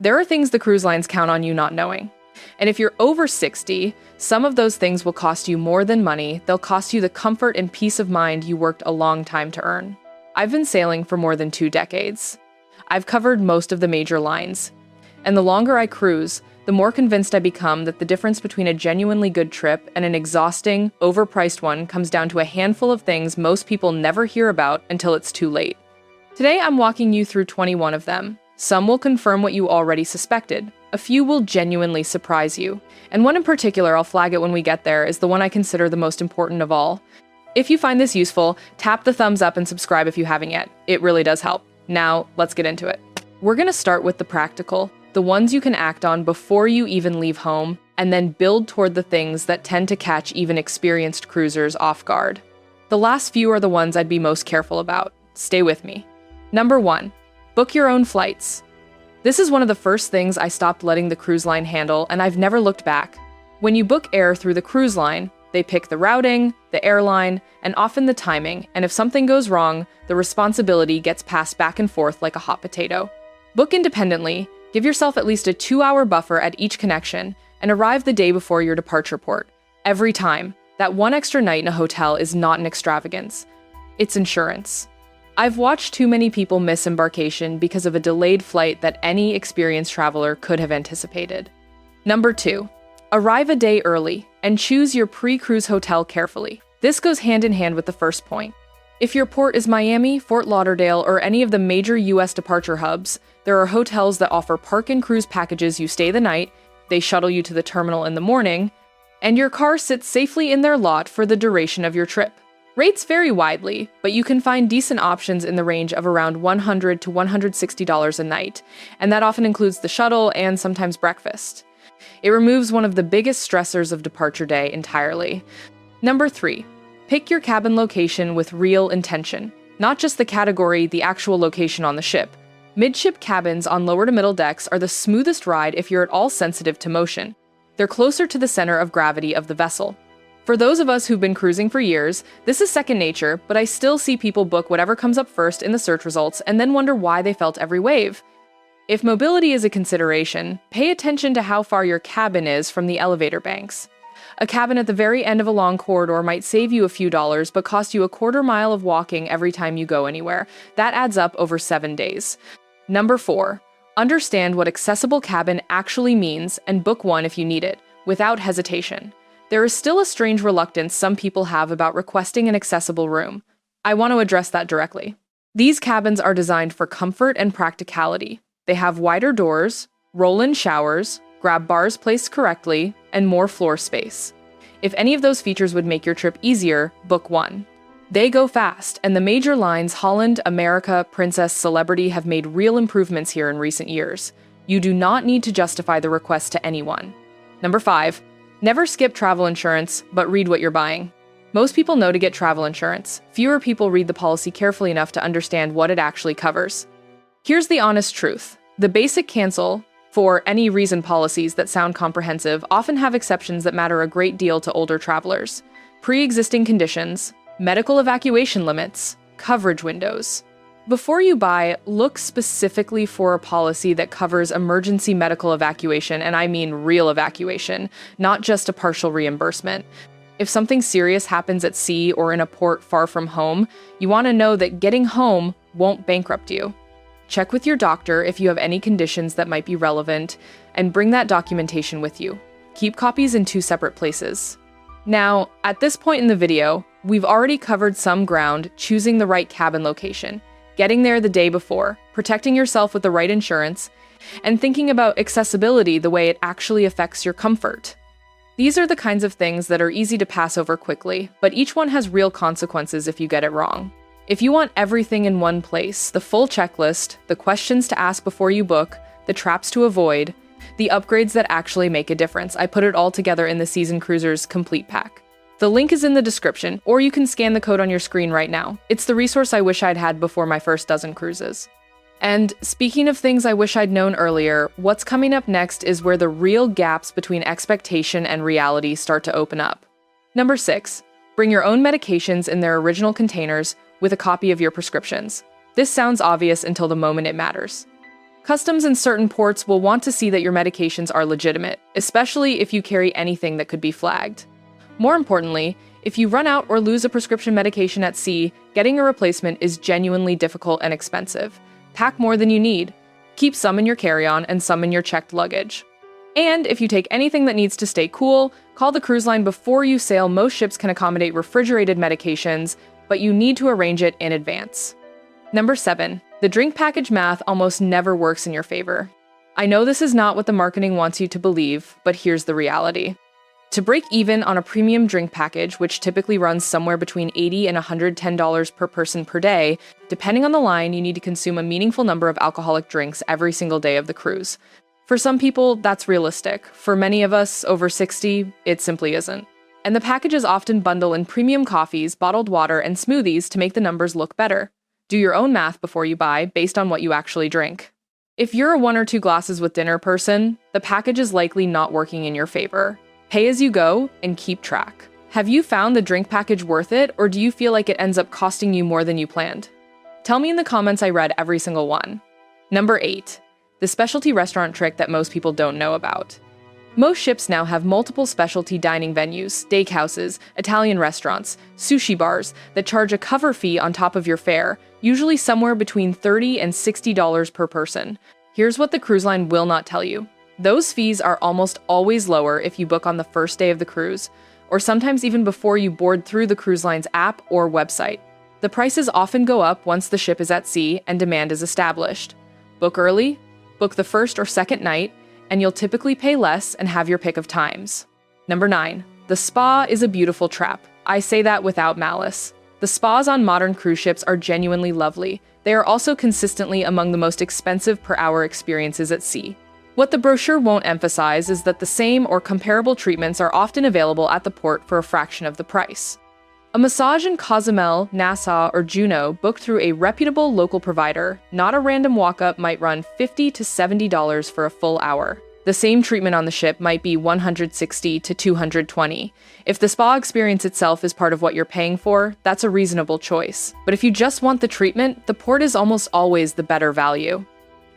There are things the cruise lines count on you not knowing. And if you're over 60, some of those things will cost you more than money. They'll cost you the comfort and peace of mind you worked a long time to earn. I've been sailing for more than 2 decades. I've covered most of the major lines. And the longer I cruise, the more convinced I become that the difference between a genuinely good trip and an exhausting, overpriced one comes down to a handful of things most people never hear about until it's too late. Today, I'm walking you through 21 of them. Some will confirm what you already suspected. A few will genuinely surprise you. And one in particular, I'll flag it when we get there, is the one I consider the most important of all. If you find this useful, tap the thumbs up and subscribe if you haven't yet. It really does help. Now, let's get into it. We're gonna start with the practical, the ones you can act on before you even leave home, and then build toward the things that tend to catch even experienced cruisers off guard. The last few are the ones I'd be most careful about. Stay with me. Number 1, book your own flights. This is one of the first things I stopped letting the cruise line handle, and I've never looked back. When you book air through the cruise line, they pick the routing, the airline, and often the timing, and if something goes wrong, the responsibility gets passed back and forth like a hot potato. Book independently, give yourself at least a 2-hour buffer at each connection, and arrive the day before your departure port. Every time. That one extra night in a hotel is not an extravagance. It's insurance. I've watched too many people miss embarkation because of a delayed flight that any experienced traveler could have anticipated. Number 2, arrive a day early and choose your pre-cruise hotel carefully. This goes hand in hand with the first point. If your port is Miami, Fort Lauderdale, or any of the major US departure hubs, there are hotels that offer park and cruise packages. You stay the night, they shuttle you to the terminal in the morning, and your car sits safely in their lot for the duration of your trip. Rates vary widely, but you can find decent options in the range of around $100 to $160 a night, and that often includes the shuttle and sometimes breakfast. It removes one of the biggest stressors of departure day entirely. Number 3, pick your cabin location with real intention. Not just the category, the actual location on the ship. Midship cabins on lower to middle decks are the smoothest ride if you're at all sensitive to motion. They're closer to the center of gravity of the vessel. For those of us who've been cruising for years, this is second nature, but I still see people book whatever comes up first in the search results and then wonder why they felt every wave. If mobility is a consideration, pay attention to how far your cabin is from the elevator banks. A cabin at the very end of a long corridor might save you a few dollars, but cost you a quarter mile of walking every time you go anywhere. That adds up over 7 days. Number 4, understand what accessible cabin actually means and book one if you need it, without hesitation. There is still a strange reluctance some people have about requesting an accessible room. I want to address that directly. These cabins are designed for comfort and practicality. They have wider doors, roll-in showers, grab bars placed correctly, and more floor space. If any of those features would make your trip easier, book one. They go fast, and the major lines Holland, America, Princess, Celebrity have made real improvements here in recent years. You do not need to justify the request to anyone. Number 5, never skip travel insurance, but read what you're buying. Most people know to get travel insurance. Fewer people read the policy carefully enough to understand what it actually covers. Here's the honest truth. The basic cancel for any reason policies that sound comprehensive often have exceptions that matter a great deal to older travelers. Pre-existing conditions, medical evacuation limits, coverage windows. Before you buy, look specifically for a policy that covers emergency medical evacuation, and I mean real evacuation, not just a partial reimbursement. If something serious happens at sea or in a port far from home, you want to know that getting home won't bankrupt you. Check with your doctor if you have any conditions that might be relevant, and bring that documentation with you. Keep copies in 2 separate places. Now, at this point in the video, we've already covered some ground choosing the right cabin location, getting there the day before, protecting yourself with the right insurance, and thinking about accessibility the way it actually affects your comfort. These are the kinds of things that are easy to pass over quickly, but each one has real consequences if you get it wrong. If you want everything in one place, the full checklist, the questions to ask before you book, the traps to avoid, the upgrades that actually make a difference, I put it all together in the Season Cruisers Complete Pack. The link is in the description, or you can scan the code on your screen right now. It's the resource I wish I'd had before my first dozen cruises. And speaking of things I wish I'd known earlier, what's coming up next is where the real gaps between expectation and reality start to open up. Number 6, bring your own medications in their original containers with a copy of your prescriptions. This sounds obvious until the moment it matters. Customs in certain ports will want to see that your medications are legitimate, especially if you carry anything that could be flagged. More importantly, if you run out or lose a prescription medication at sea, getting a replacement is genuinely difficult and expensive. Pack more than you need. Keep some in your carry-on and some in your checked luggage. And if you take anything that needs to stay cool, call the cruise line before you sail. Most ships can accommodate refrigerated medications, but you need to arrange it in advance. Number 7. The drink package math almost never works in your favor. I know this is not what the marketing wants you to believe, but here's the reality. To break even on a premium drink package, which typically runs somewhere between $80 and $110 per person per day, depending on the line, you need to consume a meaningful number of alcoholic drinks every single day of the cruise. For some people, that's realistic. For many of us, over 60, it simply isn't. And the packages often bundle in premium coffees, bottled water, and smoothies to make the numbers look better. Do your own math before you buy, based on what you actually drink. If you're a 1 or 2 glasses with dinner person, the package is likely not working in your favor. Pay as you go and keep track. Have you found the drink package worth it, or do you feel like it ends up costing you more than you planned? Tell me in the comments. I read every single one. Number 8. The specialty restaurant trick that most people don't know about. Most ships now have multiple specialty dining venues, steakhouses, Italian restaurants, sushi bars that charge a cover fee on top of your fare, usually somewhere between $30 and $60 per person. Here's what the cruise line will not tell you. Those fees are almost always lower if you book on the first day of the cruise, or sometimes even before you board through the cruise line's app or website. The prices often go up once the ship is at sea and demand is established. Book early, book the first or second night, and you'll typically pay less and have your pick of times. Number 9. The spa is a beautiful trap. I say that without malice. The spas on modern cruise ships are genuinely lovely. They are also consistently among the most expensive per hour experiences at sea. What the brochure won't emphasize is that the same or comparable treatments are often available at the port for a fraction of the price. A massage in Cozumel, Nassau, or Juneau booked through a reputable local provider, not a random walk-up, might run $50 to $70 for a full hour. The same treatment on the ship might be $160 to $220. If the spa experience itself is part of what you're paying for, that's a reasonable choice. But if you just want the treatment, the port is almost always the better value.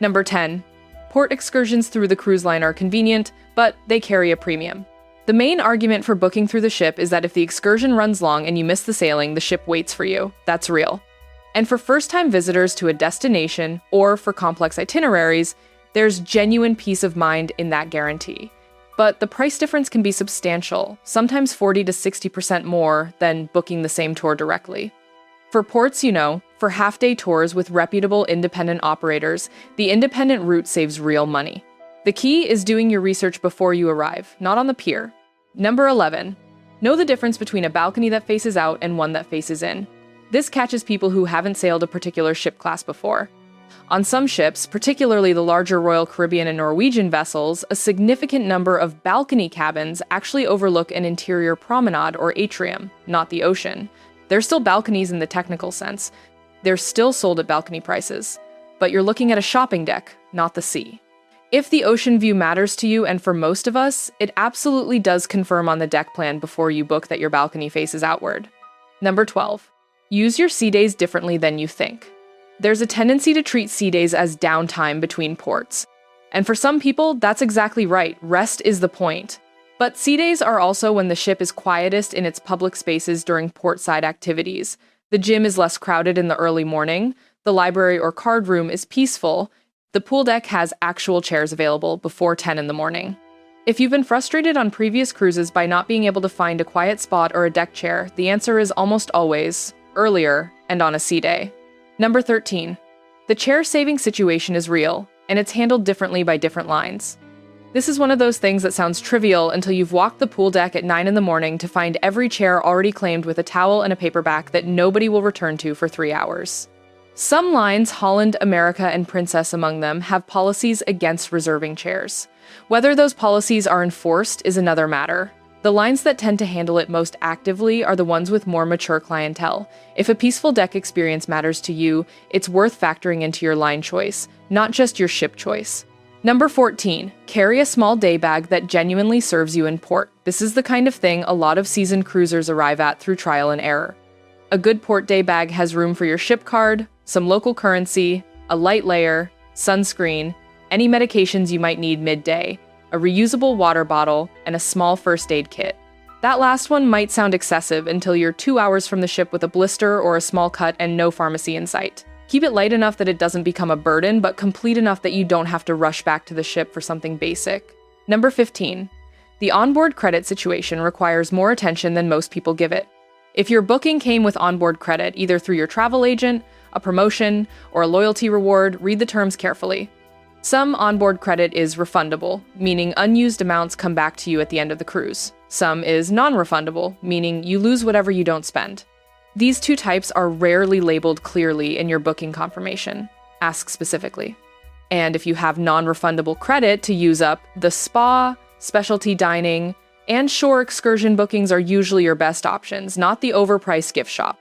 Number 10. Port excursions through the cruise line are convenient, but they carry a premium. The main argument for booking through the ship is that if the excursion runs long and you miss the sailing, the ship waits for you. That's real. And for first-time visitors to a destination, or for complex itineraries, there's genuine peace of mind in that guarantee. But the price difference can be substantial, sometimes 40 to 60% more than booking the same tour directly. For ports, for half-day tours with reputable independent operators, the independent route saves real money. The key is doing your research before you arrive, not on the pier. Number 11. Know the difference between a balcony that faces out and one that faces in. This catches people who haven't sailed a particular ship class before. On some ships, particularly the larger Royal Caribbean and Norwegian vessels, a significant number of balcony cabins actually overlook an interior promenade or atrium, not the ocean. They're still balconies in the technical sense. They're still sold at balcony prices. But you're looking at a shopping deck, not the sea. If the ocean view matters to you, and for most of us, it absolutely does confirm on the deck plan before you book that your balcony faces outward. Number 12. Use your sea days differently than you think. There's a tendency to treat sea days as downtime between ports. And for some people, that's exactly right. Rest is the point. But sea days are also when the ship is quietest in its public spaces during portside activities. The gym is less crowded in the early morning, the library or card room is peaceful, the pool deck has actual chairs available before 10 in the morning. If you've been frustrated on previous cruises by not being able to find a quiet spot or a deck chair, the answer is almost always earlier and on a sea day. Number 13. The chair-saving situation is real, and it's handled differently by different lines. This is one of those things that sounds trivial until you've walked the pool deck at 9 in the morning to find every chair already claimed with a towel and a paperback that nobody will return to for 3 hours. Some lines, Holland, America, and Princess among them, have policies against reserving chairs. Whether those policies are enforced is another matter. The lines that tend to handle it most actively are the ones with more mature clientele. If a peaceful deck experience matters to you, it's worth factoring into your line choice, not just your ship choice. Number 14. Carry a small day bag that genuinely serves you in port. This is the kind of thing a lot of seasoned cruisers arrive at through trial and error. A good port day bag has room for your ship card, some local currency, a light layer, sunscreen, any medications you might need midday, a reusable water bottle, and a small first aid kit. That last one might sound excessive until you're 2 hours from the ship with a blister or a small cut and no pharmacy in sight. Keep it light enough that it doesn't become a burden, but complete enough that you don't have to rush back to the ship for something basic. Number 15. The onboard credit situation requires more attention than most people give it. If your booking came with onboard credit, either through your travel agent, a promotion, or a loyalty reward, read the terms carefully. Some onboard credit is refundable, meaning unused amounts come back to you at the end of the cruise. Some is non-refundable, meaning you lose whatever you don't spend. These two types are rarely labeled clearly in your booking confirmation. Ask specifically. And if you have non-refundable credit to use up, the spa, specialty dining, and shore excursion bookings are usually your best options, not the overpriced gift shop.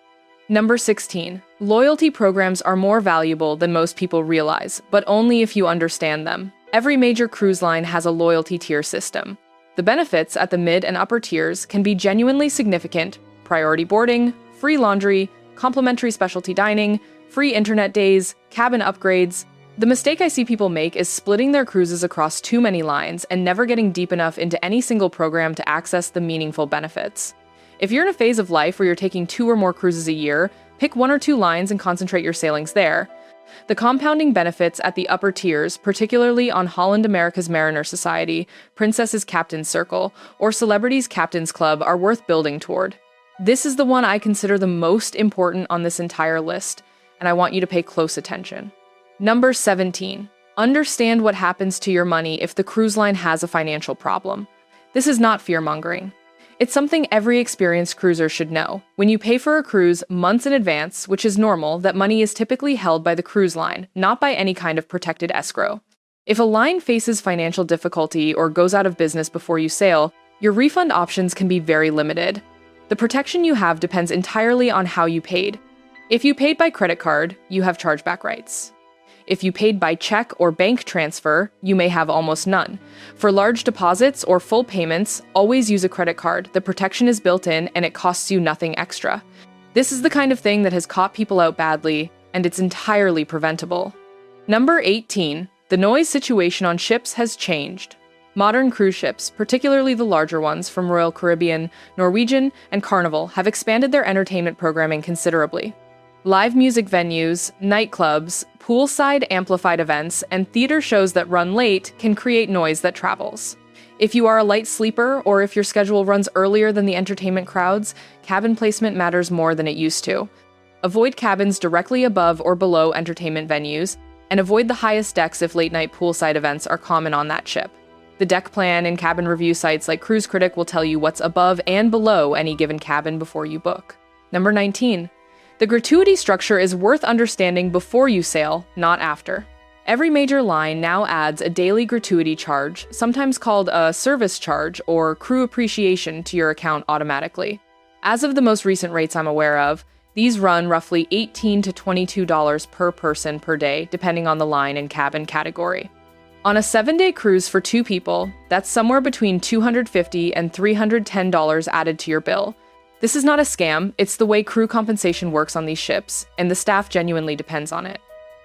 Number 16. Loyalty programs are more valuable than most people realize, but only if you understand them. Every major cruise line has a loyalty tier system. The benefits at the mid and upper tiers can be genuinely significant: priority boarding, free laundry, complimentary specialty dining, free internet days, cabin upgrades. The mistake I see people make is splitting their cruises across too many lines and never getting deep enough into any single program to access the meaningful benefits. If you're in a phase of life where you're taking 2 or more cruises a year, pick 1 or 2 lines and concentrate your sailings there. The compounding benefits at the upper tiers, particularly on Holland America's Mariner Society, Princess's Captain's Circle, or Celebrity's Captain's Club, are worth building toward. This is the one I consider the most important on this entire list, and I want you to pay close attention. Number 17. Understand what happens to your money if the cruise line has a financial problem. This is not fear-mongering. It's something every experienced cruiser should know. When you pay for a cruise months in advance, which is normal, that money is typically held by the cruise line, not by any kind of protected escrow. If a line faces financial difficulty or goes out of business before you sail, your refund options can be very limited. The protection you have depends entirely on how you paid. If you paid by credit card, you have chargeback rights. If you paid by check or bank transfer, you may have almost none. For large deposits or full payments, always use a credit card. The protection is built in and it costs you nothing extra. This is the kind of thing that has caught people out badly, and it's entirely preventable. Number 18. The noise situation on ships has changed. Modern cruise ships, particularly the larger ones from Royal Caribbean, Norwegian, and Carnival, have expanded their entertainment programming considerably. Live music venues, nightclubs, poolside amplified events, and theater shows that run late can create noise that travels. If you are a light sleeper, or if your schedule runs earlier than the entertainment crowds, cabin placement matters more than it used to. Avoid cabins directly above or below entertainment venues, and avoid the highest decks if late-night poolside events are common on that ship. The deck plan and cabin review sites like Cruise Critic will tell you what's above and below any given cabin before you book. Number 19. The gratuity structure is worth understanding before you sail, not after. Every major line now adds a daily gratuity charge, sometimes called a service charge or crew appreciation, to your account automatically. As of the most recent rates I'm aware of, these run roughly $18 to $22 per person per day, depending on the line and cabin category. On a 7-day cruise for 2 people, that's somewhere between $250 and $310 added to your bill. This is not a scam, it's the way crew compensation works on these ships, and the staff genuinely depends on it.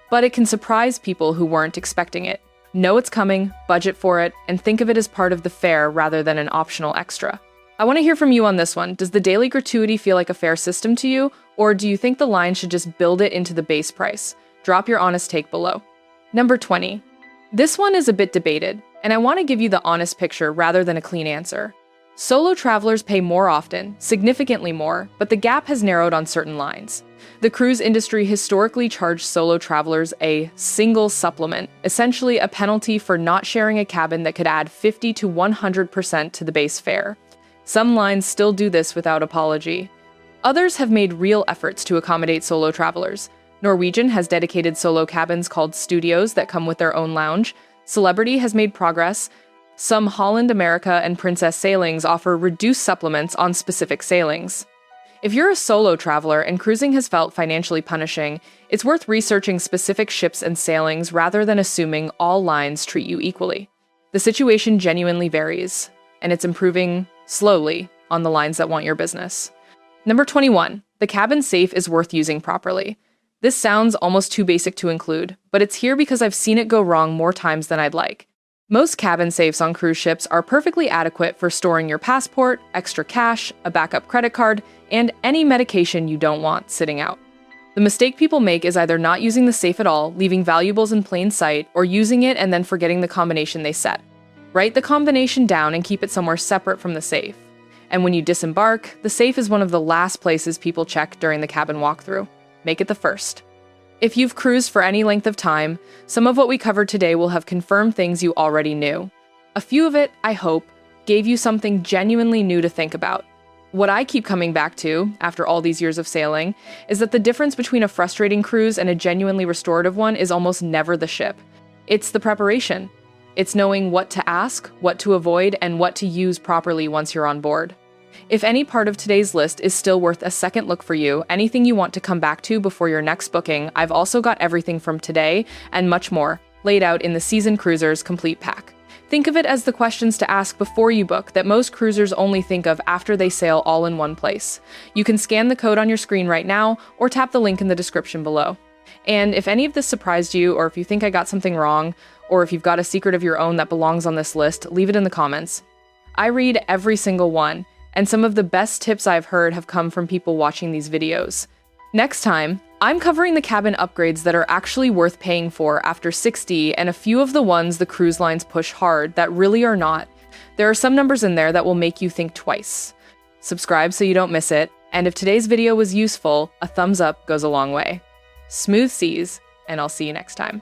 But it can surprise people who weren't expecting it. Know it's coming, budget for it, and think of it as part of the fare rather than an optional extra. I want to hear from you on this one. Does the daily gratuity feel like a fair system to you, or do you think the line should just build it into the base price? Drop your honest take below. Number 20. This one is a bit debated, and I want to give you the honest picture rather than a clean answer. Solo travelers pay more often, significantly more, but the gap has narrowed on certain lines. The cruise industry historically charged solo travelers a single supplement, essentially a penalty for not sharing a cabin that could add 50 to 100% to the base fare. Some lines still do this without apology. Others have made real efforts to accommodate solo travelers. Norwegian has dedicated solo cabins called studios that come with their own lounge. Celebrity has made progress. Some Holland America and Princess sailings offer reduced supplements on specific sailings. If you're a solo traveler and cruising has felt financially punishing, it's worth researching specific ships and sailings rather than assuming all lines treat you equally. The situation genuinely varies, and it's improving slowly on the lines that want your business. Number 21. The cabin safe is worth using properly. This sounds almost too basic to include, but it's here because I've seen it go wrong more times than I'd like. Most cabin safes on cruise ships are perfectly adequate for storing your passport, extra cash, a backup credit card, and any medication you don't want sitting out. The mistake people make is either not using the safe at all, leaving valuables in plain sight, or using it and then forgetting the combination they set. Write the combination down and keep it somewhere separate from the safe. And when you disembark, the safe is one of the last places people check during the cabin walkthrough. Make it the first. If you've cruised for any length of time, some of what we covered today will have confirmed things you already knew. A few of it, I hope, gave you something genuinely new to think about. What I keep coming back to, after all these years of sailing, is that the difference between a frustrating cruise and a genuinely restorative one is almost never the ship. It's the preparation. It's knowing what to ask, what to avoid, and what to use properly once you're on board. If any part of today's list is still worth a second look for you, anything you want to come back to before your next booking, I've also got everything from today and much more laid out in the Seasoned Cruisers Complete Pack. Think of it as the questions to ask before you book that most cruisers only think of after they sail all in one place. You can scan the code on your screen right now or tap the link in the description below. And if any of this surprised you, or if you think I got something wrong, or if you've got a secret of your own that belongs on this list, leave it in the comments. I read every single one, and some of the best tips I've heard have come from people watching these videos. Next time, I'm covering the cabin upgrades that are actually worth paying for after 60 and a few of the ones the cruise lines push hard that really are not. There are some numbers in there that will make you think twice. Subscribe so you don't miss it, and if today's video was useful, a thumbs up goes a long way. Smooth seas, and I'll see you next time.